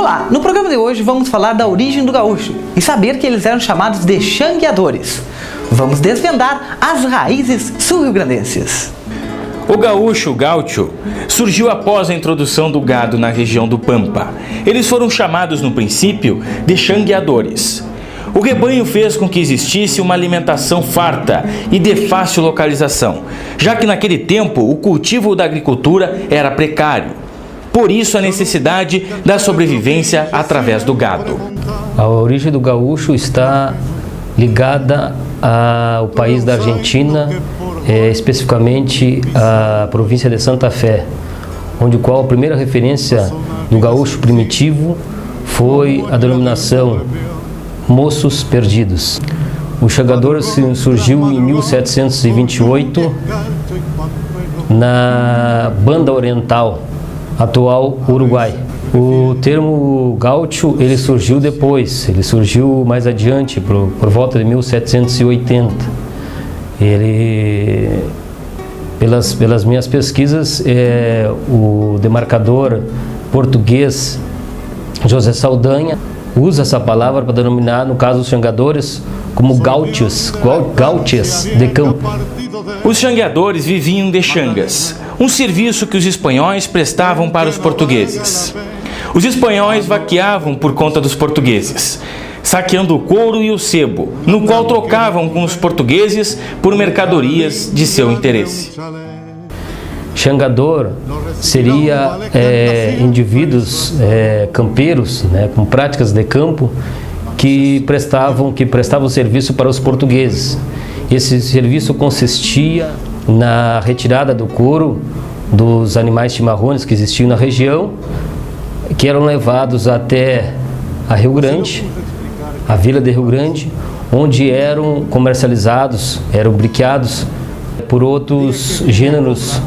Olá, no programa de hoje vamos falar da origem do gaúcho e saber que eles eram chamados de xangueadores. Vamos desvendar as raízes sul-rio-grandenses. O gaúcho, o gaúcho, surgiu após a introdução do gado na região do Pampa. Eles foram chamados no princípio de xangueadores. O rebanho fez com que existisse uma alimentação farta e de fácil localização, já que naquele tempo o cultivo da agricultura era precário. Por isso a necessidade da sobrevivência através do gado. A origem do gaúcho está ligada ao país da Argentina, especificamente a província de Santa Fé, onde a primeira referência do gaúcho primitivo foi a denominação Moços Perdidos. O xangueador surgiu em 1728 na Banda Oriental, atual Uruguai. O termo gaúcho ele surgiu depois, ele surgiu mais adiante, por volta de 1780. Ele, pelas minhas pesquisas, o demarcador português José Saldanha usa essa palavra para denominar, no caso, os xangueadores como gaúchos de campo. Os xangueadores viviam de xangas, um serviço que os espanhóis prestavam para os portugueses. Os espanhóis vaqueavam por conta dos portugueses, saqueando o couro e o sebo, no qual trocavam com os portugueses por mercadorias de seu interesse. Xangueador seria indivíduos campeiros, com práticas de campo, que prestavam serviço para os portugueses. Esse serviço consistia na retirada do couro dos animais chimarrões que existiam na região, que eram levados até a Rio Grande, a vila de Rio Grande, onde eram comercializados, eram briqueados por outros gêneros,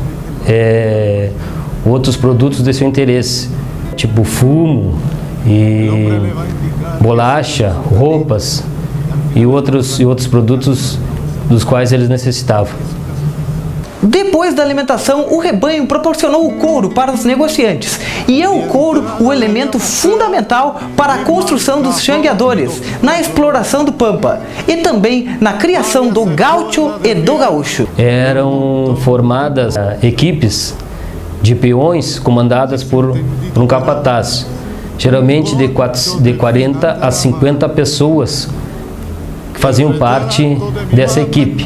outros produtos de seu interesse, tipo fumo, e bolacha, roupas e outros produtos dos quais eles necessitavam. Depois da alimentação, o rebanho proporcionou o couro para os negociantes, e é o couro o elemento fundamental para a construção dos xangueadores, na exploração do Pampa e também na criação do gaúcho e do gaúcho. Eram formadas equipes de peões comandadas por um capataz, geralmente de 40 a 50 pessoas que faziam parte dessa equipe,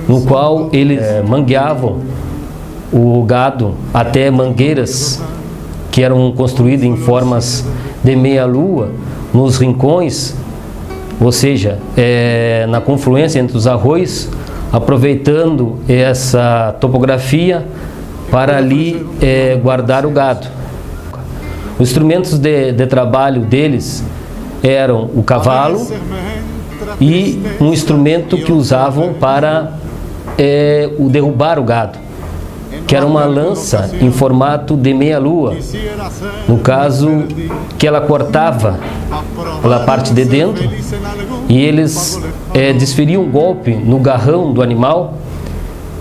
no qual eles mangueavam o gado até mangueiras que eram construídas em formas de meia-lua nos rincões, ou seja, na confluência entre os arroios, aproveitando essa topografia para ali guardar o gado. Os instrumentos de trabalho deles eram o cavalo e um instrumento que usavam para derrubar o gado, que era uma lança em formato de meia-lua, no caso que ela cortava pela parte de dentro, e eles desferiam um golpe no garrão do animal,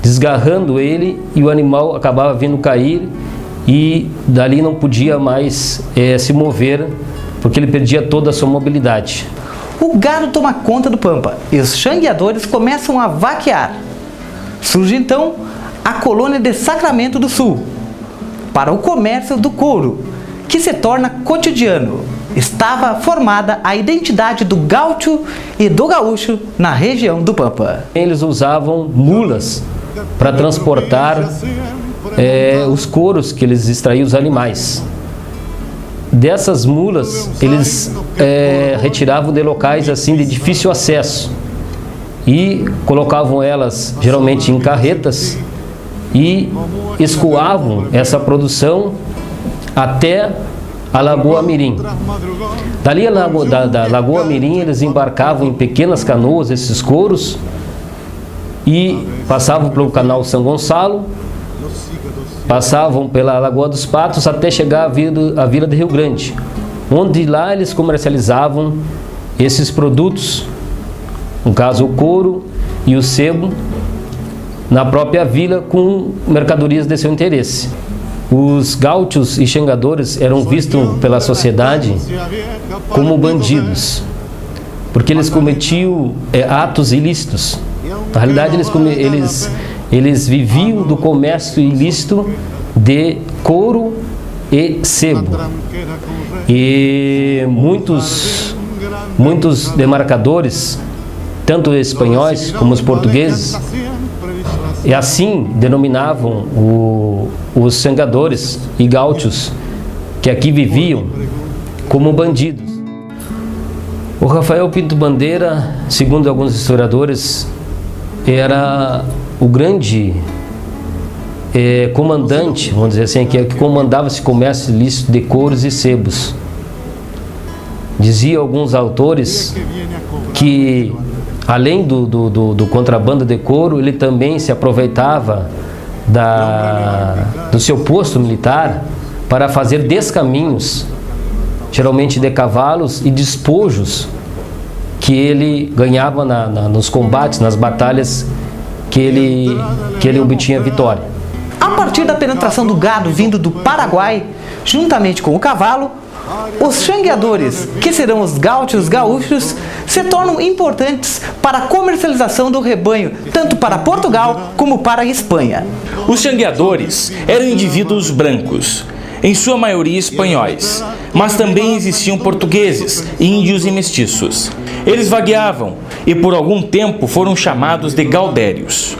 desgarrando ele, e o animal acabava vindo cair e dali não podia mais se mover, porque ele perdia toda a sua mobilidade. O gado toma conta do Pampa e os xangueadores começam a vaquear. Surge então a colônia de Sacramento do Sul, para o comércio do couro, que se torna cotidiano. Estava formada a identidade do gaúcho e do gaúcho na região do Pampa. Eles usavam mulas para transportar os couros que eles extraíam dos animais. Dessas mulas, eles retiravam de locais assim de difícil acesso e colocavam elas geralmente em carretas e escoavam essa produção até a Lagoa Mirim. Dali da Lagoa Mirim eles embarcavam em pequenas canoas esses couros e passavam pelo canal São Gonçalo, passavam pela Lagoa dos Patos até chegar à vila de Rio Grande, onde lá eles comercializavam esses produtos, no caso o couro e o sebo, na própria vila com mercadorias de seu interesse. os gaúchos e xangadores eram vistos pela sociedade como bandidos, porque eles cometiam atos ilícitos. Na realidade, eles viviam do comércio ilícito de couro e sebo. E muitos demarcadores, tanto espanhóis como os portugueses, e assim denominavam os xangadores e gaúchos que aqui viviam como bandidos. O Rafael Pinto Bandeira, segundo alguns historiadores, era o grande comandante, vamos dizer assim, que comandava esse comércio ilícito de couros e sebos. Dizia alguns autores que, além do contrabando de couro, ele também se aproveitava do seu posto militar para fazer descaminhos, geralmente de cavalos, e despojos que ele ganhava nos combates, nas batalhas que ele obtinha vitória. A partir da penetração do gado vindo do Paraguai, juntamente com o cavalo, os xangueadores, que serão os gaúchos, se tornam importantes para a comercialização do rebanho, tanto para Portugal como para a Espanha. Os xangueadores eram indivíduos brancos, em sua maioria espanhóis, mas também existiam portugueses, índios e mestiços. Eles vagueavam e por algum tempo foram chamados de gaudérios.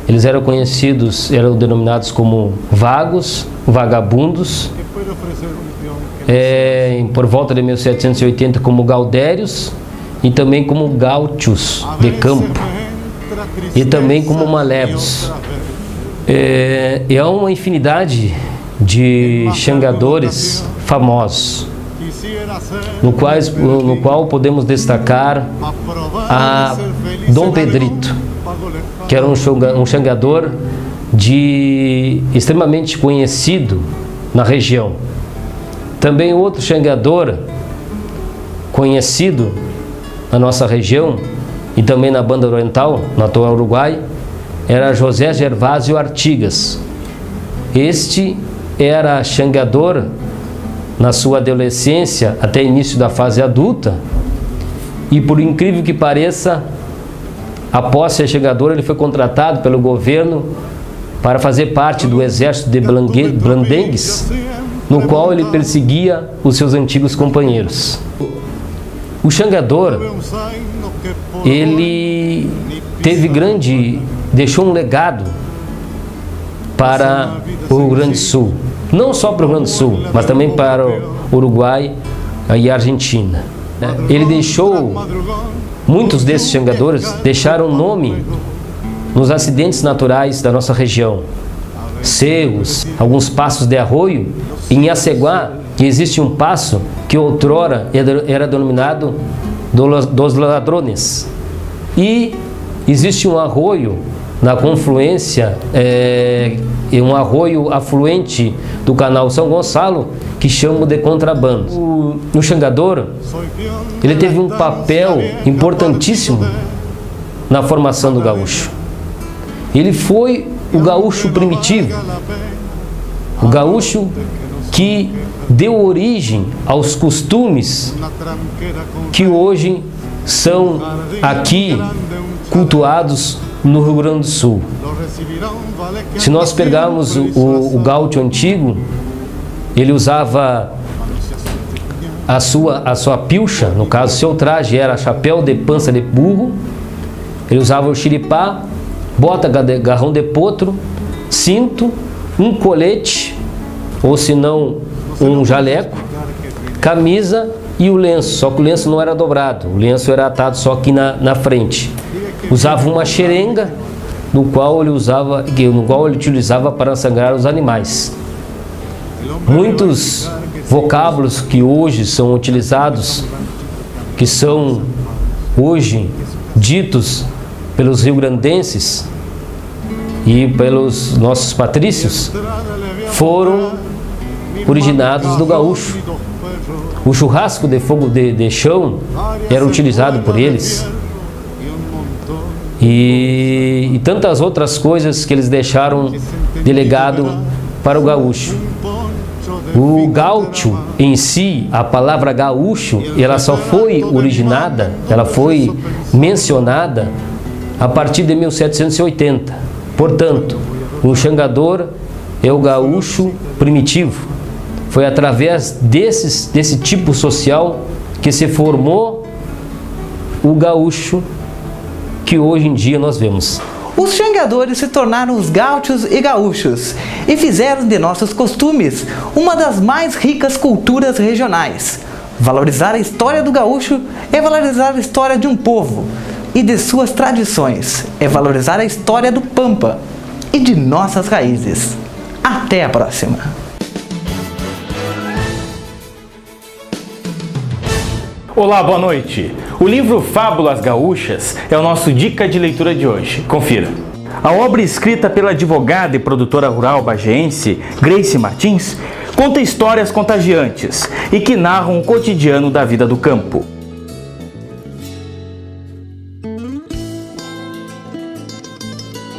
Eles eram denominados como vagos, vagabundos, por volta de 1780 como gaudérios e também como gaúchos de campo e também como malevos. É uma infinidade de xangadores famosos, no qual podemos destacar a Dom Pedrito, que era um xangador extremamente conhecido na região. Também outro xangador conhecido na nossa região e também na banda oriental, no atual Uruguai, era José Gervásio Artigas. Este era xangador na sua adolescência até início da fase adulta, e por incrível que pareça, após ser xangador, ele foi contratado pelo governo para fazer parte do exército de Blandengues, no qual ele perseguia os seus antigos companheiros. O xangador, ele deixou um legado para o Rio Grande do Sul, não só para o Rio Grande do Sul, mas também para o Uruguai e a Argentina. Muitos desses xangadores deixaram nome nos acidentes naturais da nossa região. Cerros, alguns passos de arroio. Em Aceguá, existe um passo que outrora era denominado dos Ladrones. E existe um arroio na confluência, um arroio afluente do canal São Gonçalo, que chamam de contrabando. O xangador, ele teve um papel importantíssimo na formação do gaúcho. Ele foi o gaúcho primitivo, o gaúcho que deu origem aos costumes que hoje são aqui cultuados no Rio Grande do Sul. Se nós pegarmos o gaúcho antigo, ele usava a sua pilcha, no caso seu traje era chapéu de pança de burro, ele usava o xiripá, bota garrão de potro, cinto, um colete, ou se não um jaleco, camisa e o lenço, só que o lenço não era dobrado, o lenço era atado só aqui na frente. Usava uma xerenga, no qual ele utilizava para sangrar os animais. Muitos vocábulos que hoje são utilizados, que são hoje ditos pelos rio-grandenses e pelos nossos patrícios, foram originados do gaúcho. O churrasco de fogo de chão era utilizado por eles. E tantas outras coisas que eles deixaram de legado para o gaúcho. O gaúcho em si, a palavra gaúcho, ela só foi originada, ela foi mencionada a partir de 1780. Portanto, o xangador é o gaúcho primitivo. Foi através desse tipo social que se formou o gaúcho que hoje em dia nós vemos. Os xangadores se tornaram os gaúchos e gaúchos e fizeram de nossos costumes uma das mais ricas culturas regionais. Valorizar a história do gaúcho é valorizar a história de um povo e de suas tradições, é valorizar a história do Pampa e de nossas raízes. Até a próxima! Olá, boa noite! O livro Fábulas Gaúchas é o nosso dica de leitura de hoje. Confira! A obra escrita pela advogada e produtora rural bageense Grace Martins conta histórias contagiantes e que narram o cotidiano da vida do campo.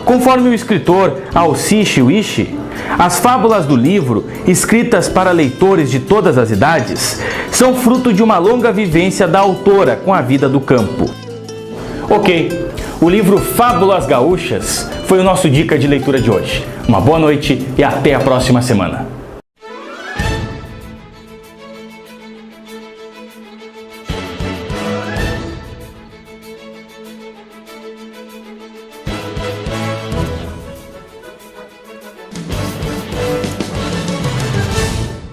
Conforme o escritor Alciche Wishi, as fábulas do livro, escritas para leitores de todas as idades, são fruto de uma longa vivência da autora com a vida do campo. Ok, o livro Fábulas Gaúchas foi o nosso dica de leitura de hoje. Uma boa noite e até a próxima semana.